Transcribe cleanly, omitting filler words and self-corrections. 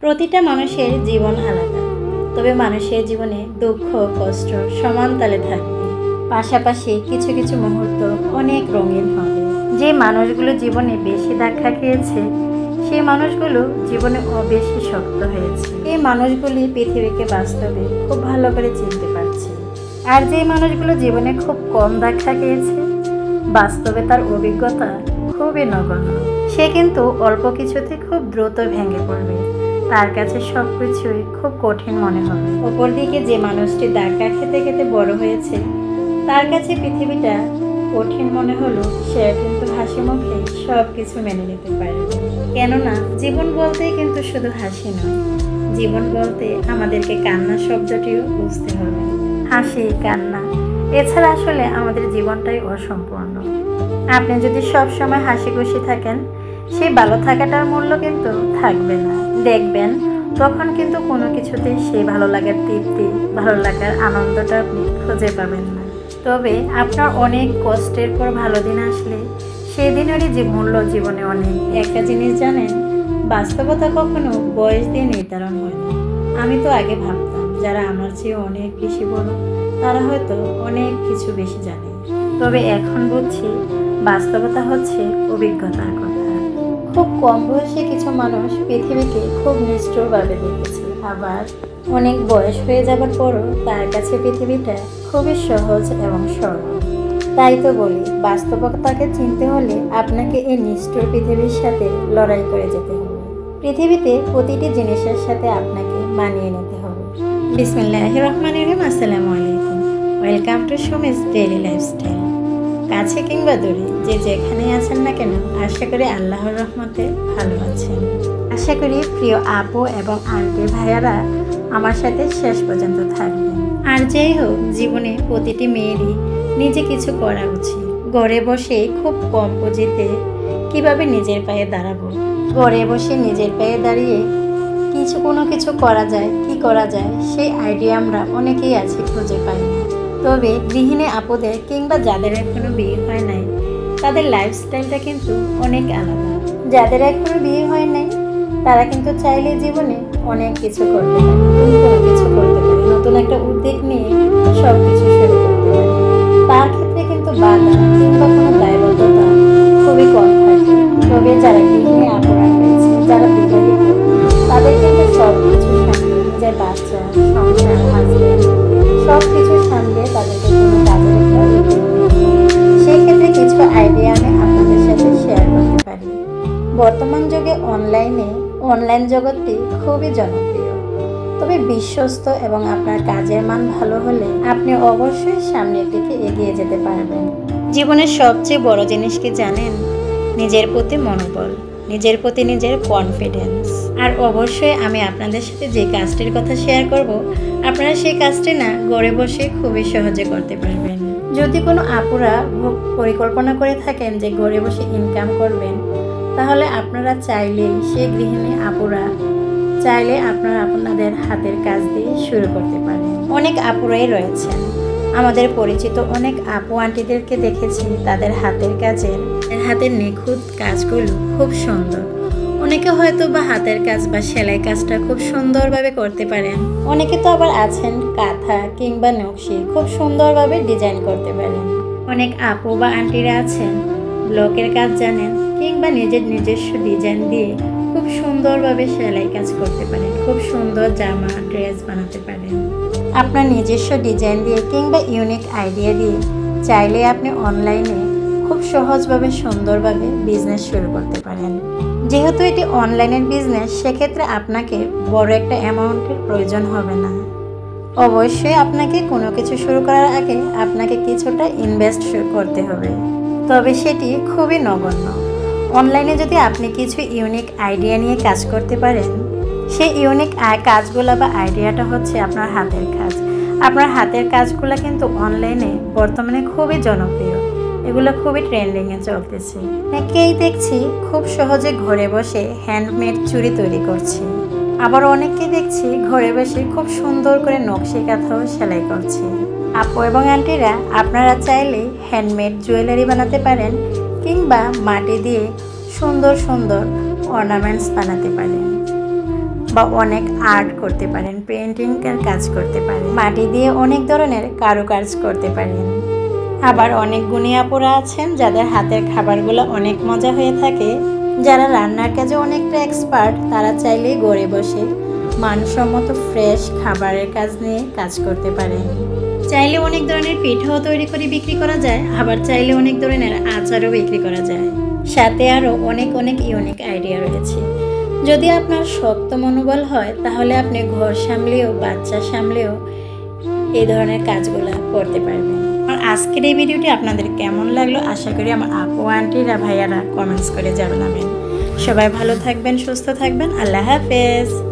প্রতিটা মানুষের জীবন আলাদা, তবে মানুষের জীবনে দুঃখ কষ্ট সমান তালে থাকবে। পাশাপাশি কিছু কিছু মুহূর্ত অনেক রঙিন হবে। যে মানুষগুলো জীবনে বেশি ধাক্কা খেয়েছে সেই মানুষগুলো জীবনে বেশি শক্ত হয়েছে। এই মানুষগুলি পৃথিবীকে বাস্তবে খুব ভালো করে চিনতে পারছে। আর যে মানুষগুলো জীবনে খুব কম ধাক্কা খেয়েছে বাস্তবে তার অভিজ্ঞতা খুবই নগণ্য। সে কিন্তু অল্প কিছুতে খুব দ্রুত ভেঙে পড়বে, তার কাছে সব কিছুই খুব কঠিন মনে হবে। অপরদিকে যে মানুষটি ধাক্কা খেতে খেতে বড় হয়েছে তার কাছে পৃথিবীটা কঠিন মনে হলো সে কিন্তু হাসি মুখে সব কিছু মেনে নিতে পারবে। কেননা জীবন বলতে কিন্তু শুধু হাসি নয়, জীবন বলতে আমাদেরকে কান্না শব্দটিও বুঝতে হবে। হাসি কান্না এছাড়া আসলে আমাদের জীবনটাই অসম্পূর্ণ। আপনি যদি সব সময় হাসি খুশি থাকেন সেই ভালো থাকাটার মূল্য কিন্তু থাকবে না। দেখবেন তখন কিন্তু কোনো কিছুতেই সেই ভালো লাগার তৃপ্তি, ভালো লাগার আনন্দটা আপনি খুঁজে পাবেন না। তবে আপনার অনেক কষ্টের পর ভালো দিন আসলে সেই দিনেরই যে মূল্য জীবনে অনেক। একটা জিনিস জানেন, বাস্তবতা কখনো বয়স দিয়ে নির্ধারণ হয় না। আমি তো আগে ভাবতাম যারা আমার চেয়ে অনেক বেশি বড় তারা হয়তো অনেক কিছু বেশি জানে, তবে এখন বুঝছি বাস্তবতা হচ্ছে অভিজ্ঞতার কথা। খুব কম বয়সে কিছু মানুষ পৃথিবীকে খুব নিষ্ঠুরভাবে দেখেছে, আবার অনেক বয়স হয়ে যাবার পরও তার কাছে পৃথিবীটা খুবই সহজ এবং সরল। তাই তো বলি, বাস্তবতাকে চিনতে হলে আপনাকে এই নিষ্ঠুর পৃথিবীর সাথে লড়াই করে যেতে হবে। পৃথিবীতে প্রতিটি জিনিসের সাথে আপনাকে মানিয়ে নিতে হবে। বিসমিল্লাহির রহমানির রহিম। আসসালামু আলাইকুম, welcome to Sumi's daily lifestyle. কাছে কিংবা দূরে যে যেখানে আছেন না কেন, আশা করি আল্লাহর রহমতে ভালো আছেন। আশা করি প্রিয় আপু এবং আন্টি ভাইয়ারা আমার সাথে শেষ পর্যন্ত থাকবেন। আর যেই হোক, জীবনে প্রতিটি মেয়েরই নিজে কিছু করা উচিত। ঘরে বসে খুব কম পুঁজিতে কিভাবে নিজের পায়ে দাঁড়াবো, ঘরে বসে নিজের পায়ে দাঁড়িয়ে কোনো কিছু করা যায়, কি করা যায় সেই আইডিয়া আমরা অনেকেই আছি খুঁজে পাই না। তবে গৃহিণী আপুদের কিংবা যাদের এখনো বিয়ে হয় নাই তাদের লাইফস্টাইলটা কিন্তু অনেক আলাদা। যাদের এখনো বিয়ে হয় নাই তারা কিন্তু চাইলে জীবনে অনেক কিছু করতে পারে, কোনো কিছু করতে পারে, নতুন একটা উদ্যোগ নিয়ে সব কিছু শুরু করতে পারে। তার ক্ষেত্রে কিন্তু বাধা কিংবা কোনো দায়বদ্ধতা খুবই কম থাকে। তবে যারা গৃহিণী আপুরা রয়েছে, যারা বিবাহিত, তাদের কিন্তু সব কিছু সামলে, নিজের বাচ্চা, সংসার, হাজবেন্ড সব কিছু সামলে তাদেরকে কোনো কাজের একটা উদ্যোগ নিতে হয়। সেই ক্ষেত্রে কিছু আইডিয়া আমি আপনাদের সাথে শেয়ার করতে পারি। বর্তমান যুগে অনলাইন জগৎটি খুবই জনপ্রিয়, তবে বিশ্বস্ত এবং আপনার কাজের মান ভালো হলে আপনি অবশ্যই সামনের দিকে এগিয়ে যেতে পারবেন। জীবনের সবচেয়ে বড় জিনিস কি জানেন? নিজের প্রতি মনোবল, নিজের প্রতি নিজের কনফিডেন্স। আর অবশ্যই আমি আপনাদের সাথে যে কাজটির কথা শেয়ার করব, আপনারা সেই কাজটি না ঘরে বসে খুবই সহজে করতে পারবেন। যদি কোনো আপুরা পরিকল্পনা করে থাকেন যে ঘরে বসে ইনকাম করবেন, তাহলে আপনারা চাইলেই সেই গৃহিণী আপুরা চাইলে আপনারা আপনাদের হাতের কাজ দিয়ে শুরু করতে পারেন। অনেক আপুরাই রয়েছেন, আমাদের পরিচিত অনেক আপু আন্টিদেরকে দেখেছি তাদের হাতের নিখুঁত কাজগুলো খুব সুন্দর। অনেকে হয়তো বা হাতের কাজ বা সেলাই কাজটা খুব সুন্দরভাবে করতে পারেন, অনেকে তো আবার আছেন কাঁথা কিংবা নকশি খুব সুন্দরভাবে ডিজাইন করতে পারেন। অনেক আপু বা আন্টিরা আছেন ব্লকের কাজ জানেন কিংবা নিজস্ব ডিজাইন দিয়ে খুব সুন্দরভাবে সেলাই কাজ করতে পারেন, খুব সুন্দর জামা ড্রেস বানাতে পারেন। আপনার নিজস্ব ডিজাইন দিয়ে কিংবা ইউনিক আইডিয়া দিয়ে চাইলে আপনি অনলাইনে খুব সহজভাবে সুন্দরভাবে বিজনেস শুরু করতে পারেন। যেহেতু এটি অনলাইনের বিজনেস, সেক্ষেত্রে আপনাকে বড় একটা অ্যামাউন্টের প্রয়োজন হবে না। অবশ্যই আপনাকে কোনো কিছু শুরু করার আগে আপনাকে কিছুটা ইনভেস্ট করতে হবে, তবে সেটি খুবই নগণ্য। অনলাইনে যদি আপনি কিছু ইউনিক আইডিয়া নিয়ে কাজ করতে পারেন, সেই ইউনিক কাজগুলো বা আইডিয়াটা হচ্ছে আপনার হাতের কাজ। আপনার হাতের কাজগুলো কিন্তু অনলাইনে বর্তমানে খুবই জনপ্রিয়, এগুলো খুবই ট্রেন্ডিংয়ে চলতেছে। অনেকেই দেখছি খুব সহজে ঘরে বসে হ্যান্ডমেড চুড়ি তৈরি করছে, আবার অনেককে দেখছি ঘরে বসে খুব সুন্দর করে নকশি কাঁথাও সেলাই করছে। আপু এবং আন্টিরা, আপনারা চাইলে হ্যান্ডমেড জুয়েলারি বানাতে পারেন কিংবা মাটি দিয়ে সুন্দর সুন্দর অর্নামেন্টস বানাতে পারেন। বা অনেক আর্ট করতে পারেন, পেন্টিংয়ের কাজ করতে পারেন, মাটি দিয়ে অনেক ধরনের কারুকাজ করতে পারেন। আবার অনেক গুণী আপুরা আছেন যাদের হাতের খাবারগুলো অনেক মজা হয়ে থাকে, যারা রান্নার কাজে অনেকটা এক্সপার্ট, তারা চাইলেই ঘরে বসে মানসম্মত ফ্রেশ খাবারের কাজ নিয়ে কাজ করতে পারেন। চাইলে অনেক ধরনের পিঠাও তৈরি করে বিক্রি করা যায়, আবার চাইলে অনেক ধরনের আচারও বিক্রি করা যায়। সাথে আরও অনেক অনেক ইউনিক আইডিয়া রয়েছে। যদি আপনার শক্ত মনোবল হয় তাহলে আপনি ঘর সামলেও বাচ্চা সামলেও এই ধরনের কাজগুলো করতে পারবেন। আর আজকের এই ভিডিওটি আপনাদের কেমন লাগলো আশা করি আমার আপু আন্টিরা ভাইয়ারা কমেন্টস করে জানাবেন। সবাই ভালো থাকবেন, সুস্থ থাকবেন। আল্লাহ হাফেজ।